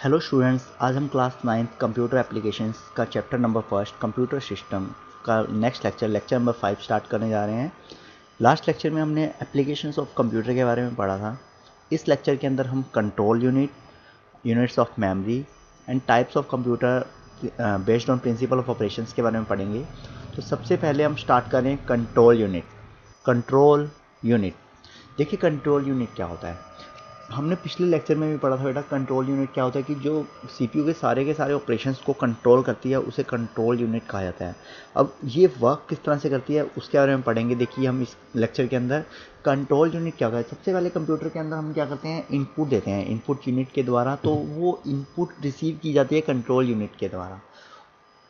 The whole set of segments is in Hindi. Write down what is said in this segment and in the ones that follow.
हेलो स्टूडेंट्स, आज हम क्लास 9th कंप्यूटर एप्लीकेशंस का chapter number first computer system का नेक्स्ट लेक्चर नंबर 5 स्टार्ट करने जा रहे हैं। लास्ट लेक्चर में हमने एप्लीकेशंस ऑफ कंप्यूटर के बारे में पढ़ा था। इस लेक्चर के अंदर हम control unit, units of memory and types of computer based on principle of operations के बारे में पढ़ेंगे। तो सबसे पहले हम स्टार्ट करें कंट्रोल यूनिट। कंट्रोल यूनिट, देखिए कंट्रोल यूनिट क्या होता है। हमने पिछले लेक्चर में भी पढ़ा था बेटा, कंट्रोल यूनिट क्या होता है कि जो सीपीयू के सारे ऑपरेशंस को कंट्रोल करती है उसे कंट्रोल यूनिट कहा जाता है। अब ये वर्क किस तरह से करती है उसके बारे में पढ़ेंगे। देखिए हम इस लेक्चर के अंदर कंट्रोल यूनिट क्या होता है। सबसे पहले कंप्यूटर के अंदर हम क्या करते हैं, इनपुट देते हैं इनपुट यूनिट के द्वारा, तो वो इनपुट रिसीव की जाती है कंट्रोल यूनिट के द्वारा।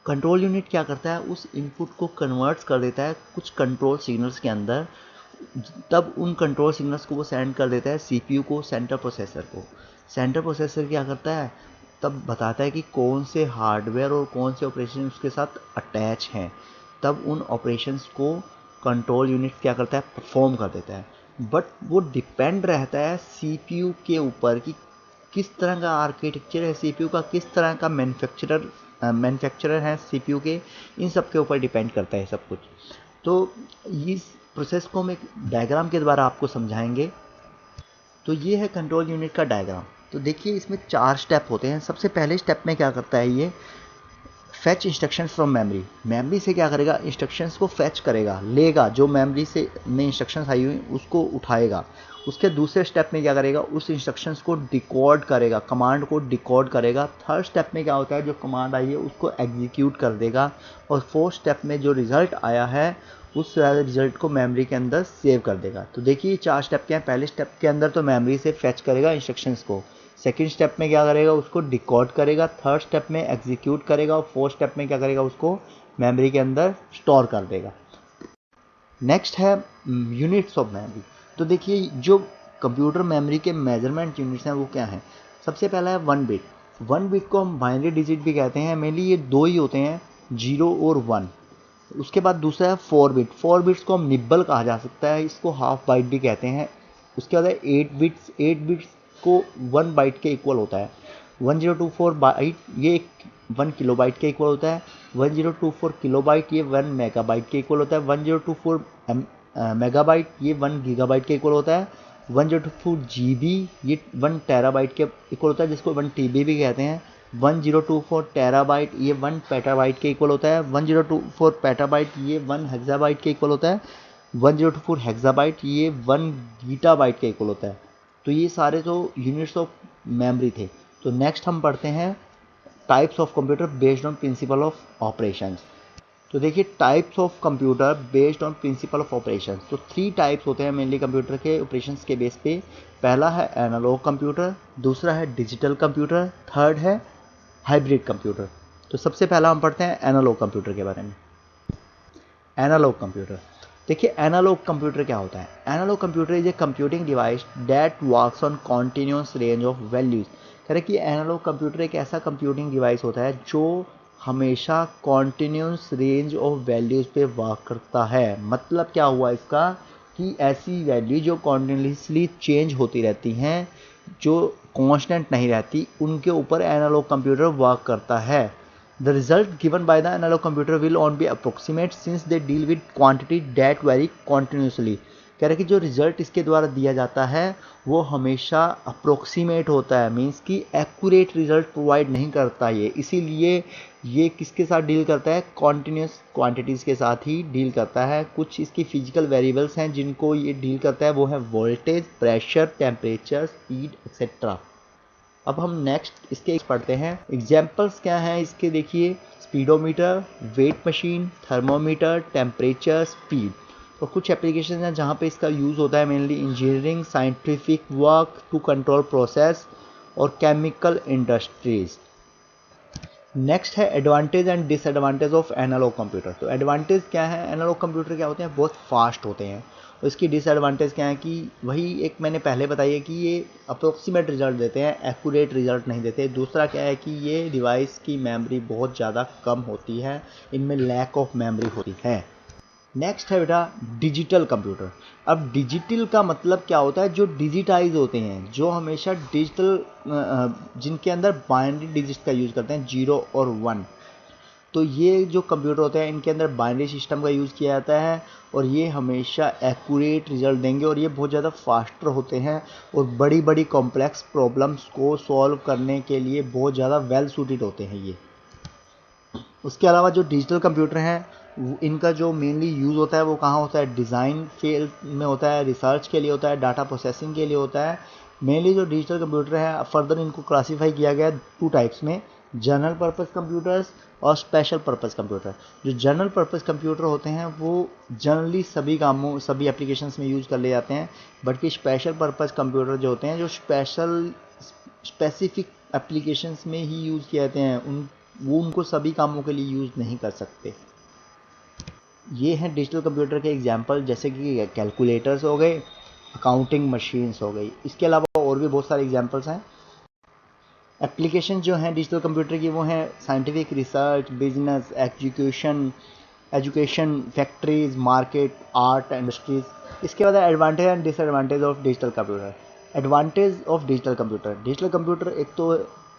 कंट्रोल यूनिट क्या करता है, उस इनपुट को कन्वर्ट्स कर देता है कुछ कंट्रोल सिग्नल्स के अंदर। तब उन कंट्रोल सिग्नल्स को वो सेंड कर देता है सीपीयू को, सेंटर प्रोसेसर को। सेंटर प्रोसेसर क्या करता है, तब बताता है कि कौन से हार्डवेयर और कौन से ऑपरेशन उसके साथ अटैच हैं। तब उन ऑपरेशंस को कंट्रोल यूनिट क्या करता है, परफॉर्म कर देता है। बट वो डिपेंड रहता है सीपीयू के ऊपर कि किस तरह का आर्किटेक्चर है सीपीयू का, किस तरह का मैन्युफैक्चरर है सीपीयू के, इन सब के ऊपर डिपेंड करता है सब कुछ। तो इस प्रोसेस को हम एक डायग्राम के द्वारा आपको समझाएंगे। तो ये है कंट्रोल यूनिट का डायग्राम। तो देखिए इसमें 4 स्टेप होते हैं। सबसे पहले स्टेप में क्या करता है, ये fetch instructions from memory. Memory से क्या करेगा, इंस्ट्रक्शंस को फैच करेगा, लेगा जो मेमोरी से में इंस्ट्रक्शंस आई हुई उसको उठाएगा। उसके दूसरे स्टेप में क्या करेगा, उस इंस्ट्रक्शंस को डिकोड करेगा, कमांड को डिकोड करेगा। थर्ड स्टेप में क्या होता है, जो कमांड आई है उसको एग्जीक्यूट कर देगा। और फोर्थ स्टेप में जो रिजल्ट आया है उस रिजल्ट को मेमोरी के अंदर सेव कर देगा। तो देखिए 4 स्टेप क्या है। पहले स्टेप के अंदर तो मेमोरी से फैच करेगा इंस्ट्रक्शंस को, सेकंड स्टेप में क्या करेगा, उसको डिकोड करेगा, थर्ड स्टेप में एग्जीक्यूट करेगा और फोर्थ स्टेप में क्या करेगा, उसको मेमोरी के अंदर स्टोर कर देगा। नेक्स्ट है यूनिट्स ऑफ मेमोरी। तो देखिए जो कंप्यूटर मेमोरी के मेजरमेंट यूनिट्स हैं वो क्या हैं। सबसे पहला है 1 बिट। 1 बिट को हम बाइनरी डिजिट भी कहते हैं, मेनली ये 2 ही होते हैं, 0 और 1। उसके बाद दूसरा है 4 बिट। 4 बिट्स को हम निब्बल कहा जा सकता है, इसको हाफ बाइट भी कहते हैं। उसके बाद है 8 बिट्स। 8 बिट्स को 1 बाइट के इक्वल होता है। 1024 बाइट ये 1 किलोबाइट के इक्वल होता है। 1024 किलोबाइट ये 1 मेगाबाइट के इक्वल होता है। 1024 मेगाबाइट ये 1 गीगाबाइट के इक्वल होता है। 1024 जीबी ये 1 टेराबाइट के इक्वल होता है, जिसको 1 टीबी भी कहते हैं। 1024 टेराबाइट ये 1 पेटाबाइट के इक्वल होता है। 1024 पेटाबाइट ये 1 हेक्साबाइट के इक्वल होता है। 1024 हेक्साबाइट ये 1 गीटाबाइट के इक्वल होता है। तो ये सारे जो यूनिट्स ऑफ मेमोरी थे। तो नेक्स्ट हम पढ़ते हैं types of computer based on principle of operations. तो देखिए types of computer based on principle of operations. तो 3 टाइप्स होते हैं मेनली कंप्यूटर के ऑपरेशंस के बेस पे। पहला है एनालॉग कंप्यूटर, दूसरा है डिजिटल कंप्यूटर, थर्ड है हाइब्रिड कंप्यूटर। तो सबसे पहला हम पढ़ते हैं एनालॉग कंप्यूटर के बारे में। एनालॉग कंप्यूटर, देखिए एनालॉग कंप्यूटर क्या होता है। Analogue computer is a computing device that works on continuous range of values. कह रहे कि एनालॉग कंप्यूटर एक ऐसा कंप्यूटिंग डिवाइस होता है जो हमेशा कॉन्टिन्यूस रेंज ऑफ वैल्यूज पे वर्क करता है। मतलब क्या हुआ इसका, कि ऐसी वैल्यू जो कॉन्टिन्यूसली चेंज होती रहती हैं, जो कांस्टेंट नहीं रहती, उनके ऊपर एनालॉग कंप्यूटर वर्क करता है। The result given by the analog computer will only be approximate since they deal with quantity that vary continuously। कह रहे कि जो रिजल्ट इसके द्वारा दिया जाता है वो हमेशा अप्रोक्सीमेट होता है, मीन्स कि एक्यूरेट रिजल्ट प्रोवाइड नहीं करता ये। इसीलिए ये किसके साथ डील करता है, कॉन्टिन्यूस क्वांटिटीज़ के साथ ही डील करता है। कुछ इसकी फिजिकल वेरिएबल्स हैं जिनको ये डील करता है, वो है voltage, pressure, temperature, speed etcetera. अब हम नेक्स्ट इसके पढ़ते हैं। एग्जाम्पल्स क्या हैं इसके, देखिए speedometer, weight machine, thermometer, temperature, speed. और कुछ एप्लीकेशन हैं जहाँ पे इसका यूज़ होता है, mainly engineering, scientific work to control process और केमिकल इंडस्ट्रीज। नेक्स्ट है advantage and disadvantage of analogue computer. तो एडवांटेज क्या है, एनालॉग कंप्यूटर क्या होते हैं, बहुत फास्ट होते हैं। और इसकी डिसएडवांटेज क्या है कि वही एक मैंने पहले बताई है कि ये अप्रोक्सीमेट रिजल्ट देते हैं, एक्यूरेट रिजल्ट नहीं देते। दूसरा क्या है कि ये डिवाइस की मेमोरी बहुत ज़्यादा कम होती है, इनमें लैक ऑफ मेमोरी होती है। नेक्स्ट है बेटा डिजिटल कंप्यूटर। अब डिजिटल का मतलब क्या होता है, जो डिजिटाइज होते हैं, जो हमेशा डिजिटल, जिनके अंदर बाइनरी डिजिट का यूज़ करते हैं, 0 और 1। तो ये जो कंप्यूटर होते हैं इनके अंदर बाइनरी सिस्टम का यूज़ किया जाता है और ये हमेशा एक्यूरेट रिजल्ट देंगे और ये बहुत ज़्यादा फास्टर होते हैं और बड़ी बड़ी कॉम्प्लेक्स प्रॉब्लम्स को सॉल्व करने के लिए बहुत ज़्यादा वेल सूटेड होते हैं ये। उसके अलावा जो डिजिटल कंप्यूटर हैं इनका जो मेनली यूज़ होता है वो कहाँ होता है, डिज़ाइन फील्ड में होता है, रिसर्च के लिए होता है, डाटा प्रोसेसिंग के लिए होता है। मेनली जो डिजिटल कंप्यूटर है फर्दर इनको क्लासीफाई किया गया है 2 टाइप्स में, जनरल पर्पस कंप्यूटर्स और स्पेशल पर्पस कंप्यूटर। जो जनरल पर्पस कंप्यूटर होते हैं वो जनरली सभी कामों, सभी एप्लीकेशंस में यूज़ कर ले जाते हैं, बल्कि स्पेशल पर्पस कंप्यूटर जो होते हैं जो स्पेसिफिक एप्लीकेशंस में ही यूज़ किए जाते हैं, वो उनको सभी कामों के लिए यूज़ नहीं कर सकते। ये हैं डिजिटल कंप्यूटर के एग्जांपल, जैसे कि कैलकुलेटर्स हो गए, अकाउंटिंग मशीन्स हो गई। इसके अलावा और भी बहुत सारे एग्जांपल्स हैं। एप्लीकेशन जो हैं डिजिटल कंप्यूटर की वो हैं scientific research, business, education, factories, market, art, industries. इसके बाद advantage and disadvantage of digital computer. Advantage of digital computer, digital computer एक तो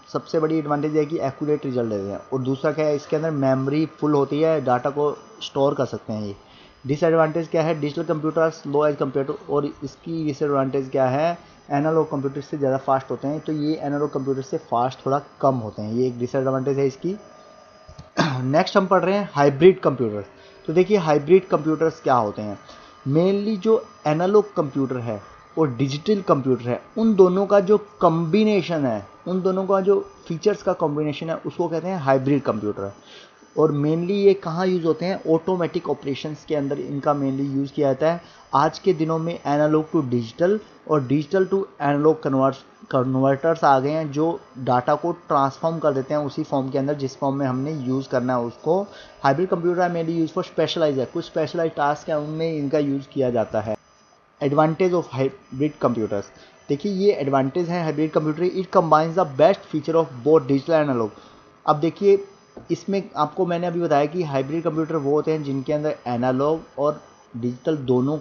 सबसे बड़ी एडवांटेज है कि एक्यूरेट रिजल्ट देते हैं और दूसरा क्या है, इसके अंदर मेमोरी फुल होती है, डाटा को स्टोर कर सकते हैं ये। डिसएडवांटेज क्या है, digital computer slow as compare to, और इसकी डिसएडवांटेज क्या है, एनालॉग कंप्यूटर से ज़्यादा फास्ट होते हैं, तो ये एनालॉग कंप्यूटर से फास्ट थोड़ा कम होते हैं, ये एक डिसएडवांटेज है इसकी। नेक्स्ट हम पढ़ रहे हैं हाइब्रिड कंप्यूटर्स। तो देखिए हाइब्रिड कंप्यूटर्स क्या होते हैं, मेनली जो एनालॉग कंप्यूटर है और डिजिटल कंप्यूटर है उन दोनों का जो कॉम्बिनेशन है, उन दोनों का जो फीचर्स का कॉम्बिनेशन है उसको कहते हैं हाइब्रिड कंप्यूटर। और मेनली ये कहाँ यूज़ होते हैं, ऑटोमेटिक ऑपरेशंस के अंदर इनका मेनली यूज़ किया जाता है। आज के दिनों में एनालॉग टू डिजिटल और डिजिटल टू एनालॉग कन्वर्टर्स आ गए हैं जो डाटा को ट्रांसफॉर्म कर देते हैं उसी फॉर्म के अंदर जिस फॉर्म में हमने यूज़ करना है उसको। Hybrid computer mainly use for specialise है, कुछ स्पेशलाइज टास्क है उनमें इनका यूज़ किया जाता है। एडवांटेज ऑफ हाइब्रिड कंप्यूटर्स, देखिए ये एडवांटेज है hybrid computer, it combines the best feature of both digital and analogue. अब देखिए इसमें आपको मैंने अभी बताया कि हाइब्रिड कंप्यूटर वो होते हैं जिनके अंदर एनालॉग और डिजिटल दोनों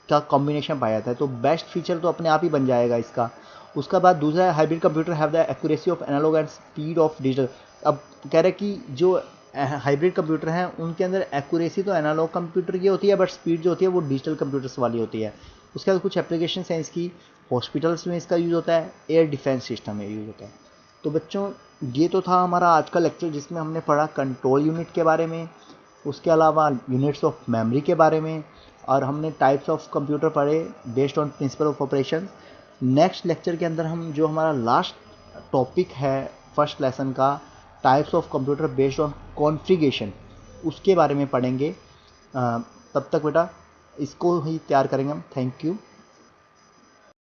का कॉम्बिनेशन पाया जाता है, तो बेस्ट फीचर तो अपने आप ही बन जाएगा इसका। उसका बाद दूसरा है hybrid computer have the accuracy of analogue and speed of digital. अब कह रहे कि जो हाइब्रिड कंप्यूटर हैं उनके अंदर एक्यूरेसी तो एनालॉग कंप्यूटर की होती है बट स्पीड जो होती है वो डिजिटल कंप्यूटर्स वाली होती है। उसके बाद कुछ एप्लीकेशन हैं इसकी, हॉस्पिटल्स में इसका यूज़ होता है, एयर डिफेंस सिस्टम में यूज़ होता है। तो बच्चों ये तो था हमारा आज का लेक्चर जिसमें हमने पढ़ा कंट्रोल यूनिट के बारे में, उसके अलावा यूनिट्स ऑफ मेमोरी के बारे में, और हमने टाइप्स ऑफ कंप्यूटर पढ़े based on principle of operation. Next lecture के अंदर हम जो हमारा लास्ट टॉपिक है फर्स्ट लेसन का, types of computer based on configuration, उसके बारे में पढ़ेंगे। तब तक बेटा इसको ही तैयार करेंगे हम। Thank you.